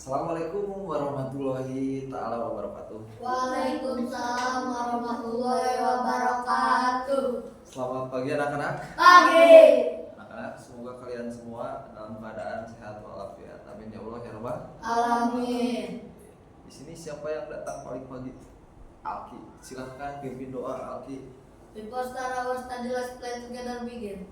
Assalamualaikum warahmatullahi ta'ala wabarakatuh. Waalaikumsalam warahmatullahi wabarakatuh. Selamat pagi anak-anak. Pagi. Anak-anak, semoga kalian semua dalam keadaan sehat walafiat. Amin ya Allah ya Rabbal Alamin. Di sini siapa yang datang paling pagi? Alki. Silahkan pimpin doa Alki. Before start our study, let's play together begin.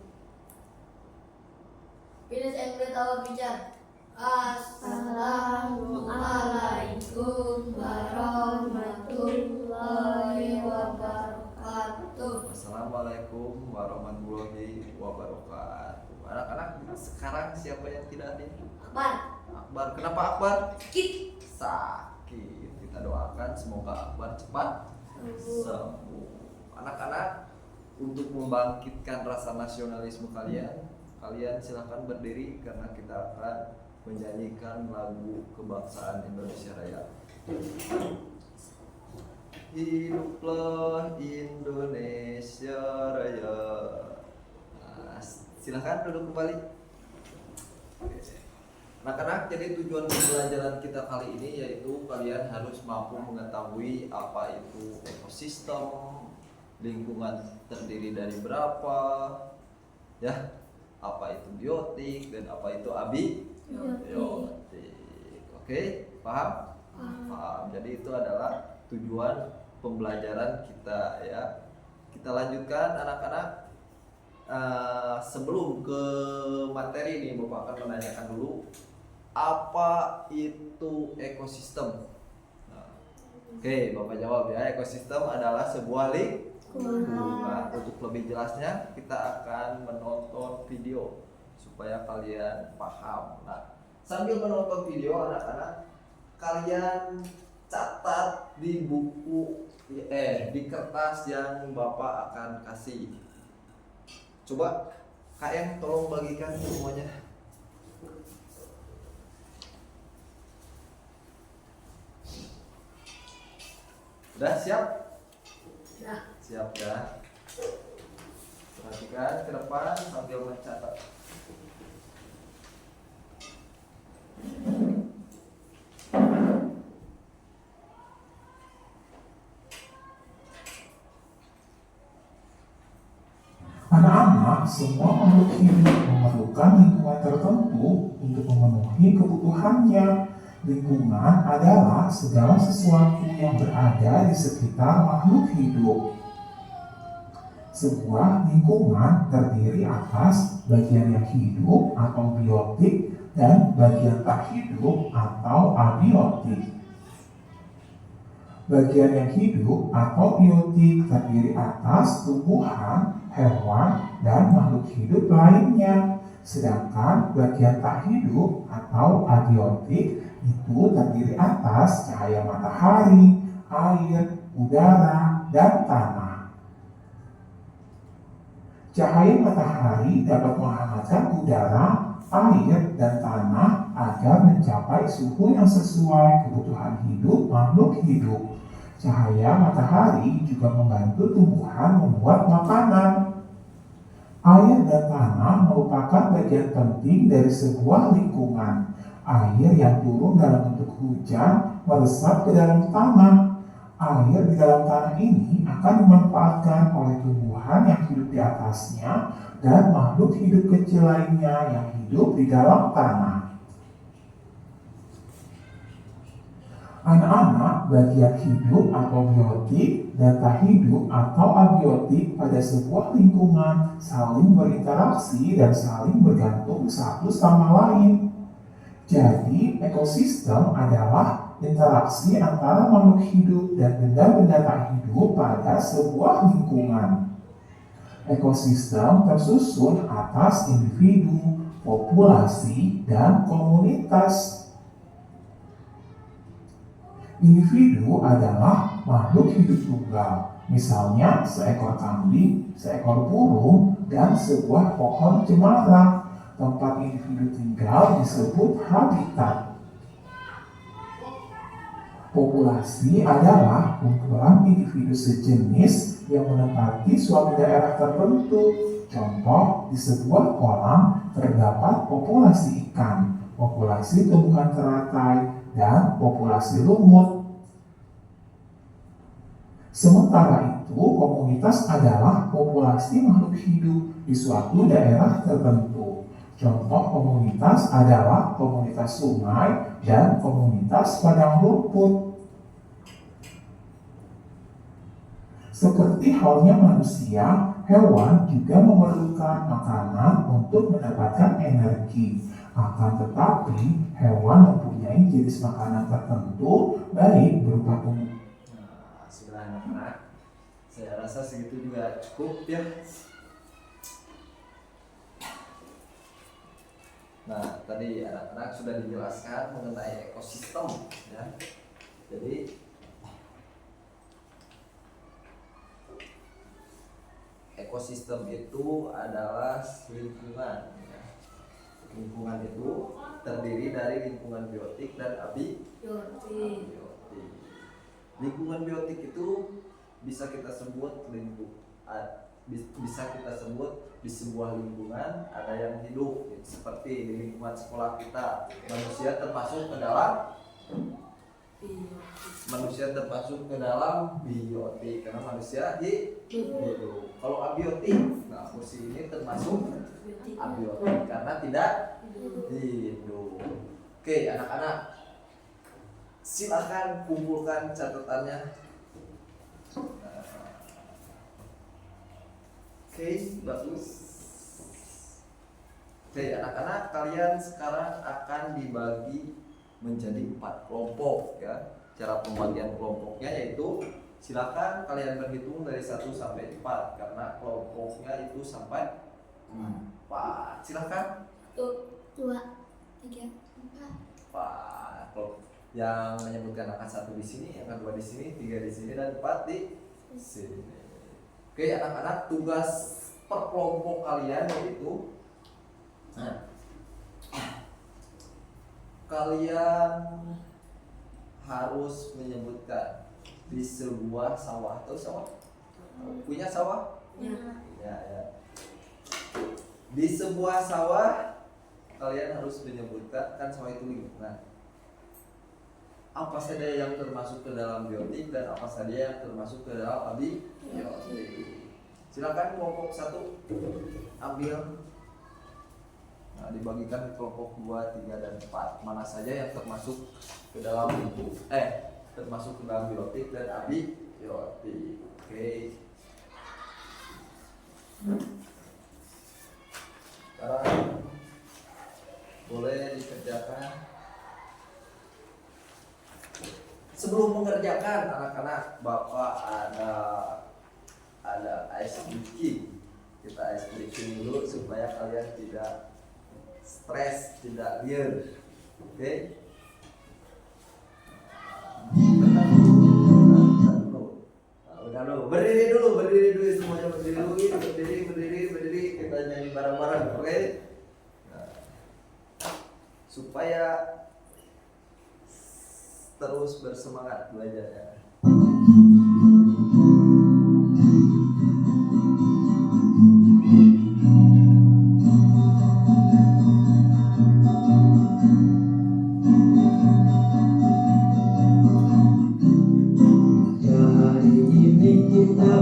Finish and read our picture. Assalamualaikum warahmatullahi wabarakatuh. Assalamualaikum warahmatullahi wabarakatuh. Anak-anak, sekarang siapa yang tidak hadir? Akbar. Akbar. Kenapa Akbar? Sakit. Sakit. Kita doakan semoga Akbar cepat sembuh. Anak-anak, untuk membangkitkan rasa nasionalisme kalian silahkan berdiri karena kita akan menyanyikan lagu kebangsaan Indonesia Raya. Hiduplah Indonesia Raya. Nah, silahkan duduk kembali. Anak-anak, jadi tujuan pembelajaran kita kali ini yaitu kalian harus mampu mengetahui apa itu ekosistem, lingkungan terdiri dari berapa, ya, apa itu biotik dan apa itu abiotik. Oke, paham? Paham. Jadi itu adalah tujuan pembelajaran kita, ya. Kita lanjutkan anak-anak. Sebelum ke materi ini, Bapak akan menanyakan dulu apa itu ekosistem. Oke, Bapak jawab ya. Ekosistem adalah sebuah lingkungan. Untuk lebih jelasnya kita akan menonton video supaya kalian paham. Nah, sambil menonton video anak-anak, kalian catat di buku di kertas yang Bapak akan kasih. Coba KM tolong bagikan semuanya. Udah siap? Ya. Siap ya. Perhatikan ke depan sambil mencatat. Anak-anak, semua makhluk hidup memerlukan lingkungan tertentu untuk memenuhi kebutuhannya. Lingkungan adalah segala sesuatu yang berada di sekitar makhluk hidup. Sebuah lingkungan terdiri atas bagian yang hidup atau biotik dan bagian tak hidup atau abiotik. Bagian yang hidup atau biotik terdiri atas tumbuhan, hewan, dan makhluk hidup lainnya. Sedangkan bagian tak hidup atau abiotik itu terdiri atas cahaya matahari, air, udara, dan tanah. Cahaya matahari dapat menghangatkan udara, air, dan tanah agar mencapai suhu yang sesuai kebutuhan hidup makhluk hidup. Cahaya matahari juga membantu tumbuhan membuat makanan. Air dan tanah merupakan bagian penting dari sebuah lingkungan. Air yang turun dalam bentuk hujan meresap ke dalam tanah. Air di dalam tanah ini akan dimanfaatkan oleh tumbuhan yang hidup di atasnya dan makhluk hidup kecil lainnya yang hidup di dalam tanah. Anak-anak, bagian hidup atau biotik dan tak hidup atau abiotik pada sebuah lingkungan saling berinteraksi dan saling bergantung satu sama lain. Jadi, ekosistem adalah interaksi antara makhluk hidup dan benda-benda tak hidup pada sebuah lingkungan. Ekosistem tersusun atas individu, populasi, dan komunitas. Individu adalah makhluk hidup tunggal, misalnya seekor kambing, seekor burung, dan sebuah pohon cemara. Tempat individu tinggal disebut habitat. Populasi adalah kumpulan individu sejenis yang menempati suatu daerah tertentu. Contoh, di sebuah kolam terdapat populasi ikan, populasi tumbuhan teratai, dan populasi lumut. Sementara itu, komunitas adalah populasi makhluk hidup di suatu daerah tertentu. Contoh komunitas adalah komunitas sungai dan komunitas padang rumput. Seperti halnya manusia, hewan juga memerlukan makanan untuk mendapatkan energi. Akan tetapi, hewan mempunyai jenis makanan tertentu, baik berupa tumbuhan. Nah, sudah anak-anak, saya rasa segitu juga cukup ya. Nah, tadi anak-anak sudah dijelaskan mengenai ekosistem ya. Jadi ekosistem itu adalah lingkungan ya. Lingkungan itu terdiri dari lingkungan biotik dan abiotik. Lingkungan biotik itu bisa kita sebut bisa kita sebut di sebuah lingkungan ada yang hidup, seperti di lingkungan sekolah kita, manusia termasuk ke dalam biotik karena manusia hidup. Kalau abiotik, nah kursi ini termasuk abiotik karena tidak hidup. Oke anak-anak, silakan kumpulkan catatannya. Oke, bagus. Oke anak-anak, kalian sekarang akan dibagi menjadi 4 kelompok ya. Cara pembagian kelompoknya yaitu silakan kalian berhitung dari 1 sampai 4 karena kelompoknya itu sampai 4. Silakan. 1, 2, 3, 4. 4. Yang menyebutkan angka 1 di sini, angka 2 di sini, 3 di sini dan 4 di sini. Oke anak-anak, tugas per kelompok kalian yaitu kalian harus menyebutkan di sebuah sawah. Tahu sawah? Punya sawah? Ya. Di sebuah sawah kalian harus menyebutkan, kan sawah itu lingkungan, apa saja yang termasuk ke dalam biotik dan apa saja yang termasuk ke dalam abiotik. Silakan kelompok 1 ambil. Nah, dibagikan ke kelompok 2, 3 dan 4. Mana saja yang termasuk ke dalam termasuk ke dalam biotik dan abiotik. Oke. Sekarang boleh dikerjakan. Sebelum mengerjakan anak-anak, Bapak ada ice breaking. Kita ice breaking dulu supaya kalian tidak stres, tidak liar. Oke? Bentar dulu. Berdiri dulu semuanya, berdiri. Kita nyanyi bareng-bareng, oke? Nah, supaya terus bersemangat belajarnya.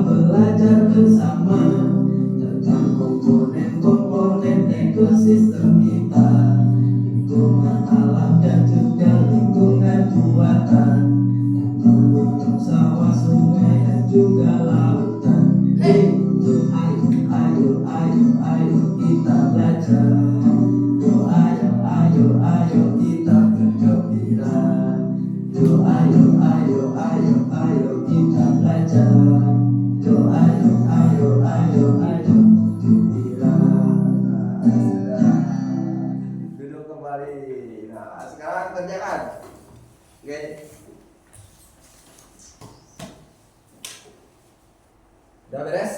Belajar bersama tentang komponen-komponen ekosistem kita, lingkungan alam dan juga lingkungan buatan yang beruntung sawah, sungai dan juga lautan. Ayo kita belajar. Ayo kita bergembira. Ayo kita belajar. Ayo gembira. Duduk kembali. Nah, sekarang kerjakan. Oke. Udah beres?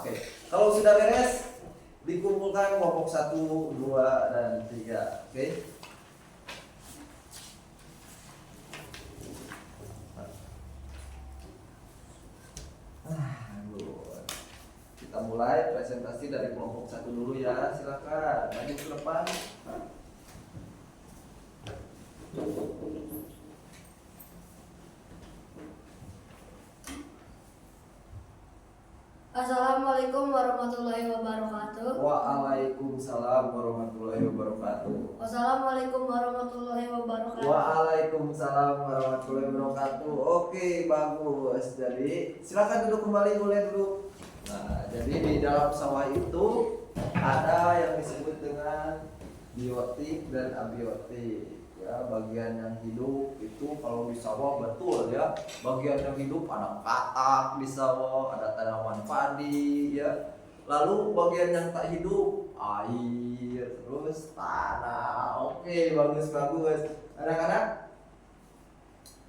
Oke. Kalau sudah beres, dikumpulkan kelompok 1, 2 dan 3. Oke. Kita mulai presentasi dari kelompok 1 dulu ya. Silakan maju ke depan. Assalamualaikum warahmatullahi wabarakatuh. Waalaikumsalam warahmatullahi wabarakatuh. Wassalamualaikum warahmatullahi wabarakatuh. Waalaikumsalam warahmatullahi wabarakatuh. Oke, bagus. Jadi silakan duduk kembali, boleh duduk. Nah, jadi di dalam sawah itu ada yang disebut dengan biotik dan abiotik. Ya, bagian yang hidup itu kalau di sawah betul ya. Bagian yang hidup ada katak di sawah, ada tanaman padi ya. Lalu bagian yang tak hidup air, terus tanah. Oke, bagus bagus. Anak-anak,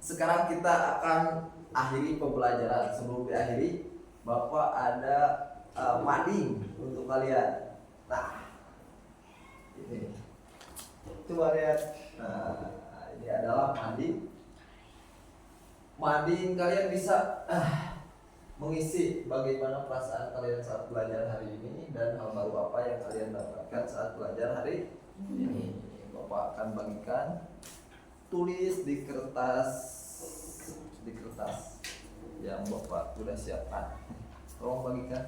sekarang kita akan akhiri pembelajaran. Sebelum diakhiri, Bapak ada mading untuk kalian. Nah, ini coba lihat. Nah, ini adalah mading. Mading kalian bisa mengisi bagaimana perasaan kalian saat belajar hari ini dan hal baru apa yang kalian dapatkan saat belajar hari ini. Bapak akan bagikan, tulis di kertas yang Bapak sudah siapkan. Tolong bagikan.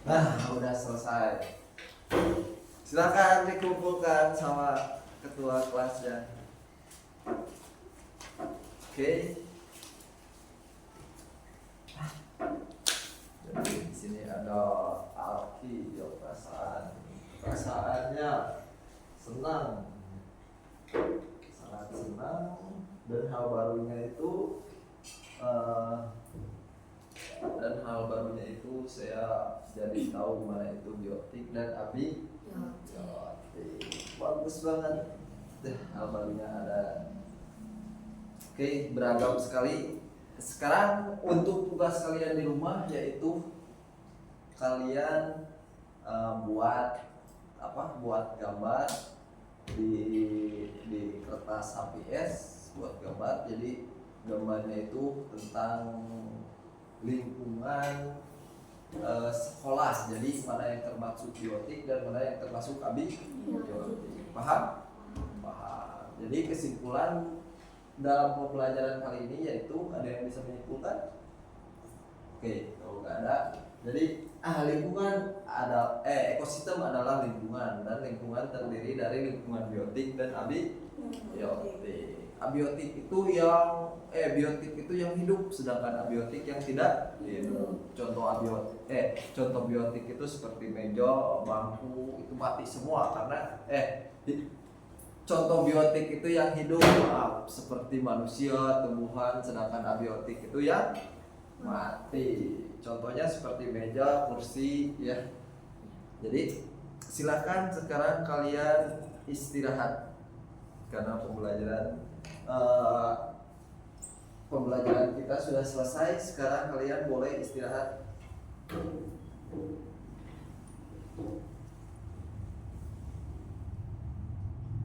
Nah, udah selesai. Silakan dikumpulkan sama ketua kelasnya. Oke. Jadi di sini ada Alki, ya perasaannya senang, sangat senang, dan hal barunya itu saya jadi tahu mana itu biotik dan abiotik. Bagus banget. Hal barunya ada. Oke, beragam sekali. Sekarang untuk tugas kalian di rumah yaitu kalian buat gambar di kertas HPS, buat gambar. Jadi gambarnya itu tentang lingkungan sekolah. Jadi mana yang termasuk biotik dan mana yang termasuk abiotik. Paham? Paham. Jadi kesimpulan dalam pembelajaran kali ini yaitu, ada yang bisa menyimpulkan? Oke, kalau nggak ada, jadi lingkungan ada ekosistem adalah lingkungan, dan lingkungan terdiri dari lingkungan biotik dan abiotik. Abiotik itu yang biotik itu yang hidup, sedangkan abiotik yang tidak hidup. Contoh biotik itu seperti meja, bangku itu mati semua karena contoh biotik itu yang hidup, seperti manusia, tumbuhan, sedangkan abiotik itu yang mati. Contohnya seperti meja, kursi, ya. Jadi silakan sekarang kalian istirahat karena pembelajaran kita sudah selesai. Sekarang kalian boleh istirahat.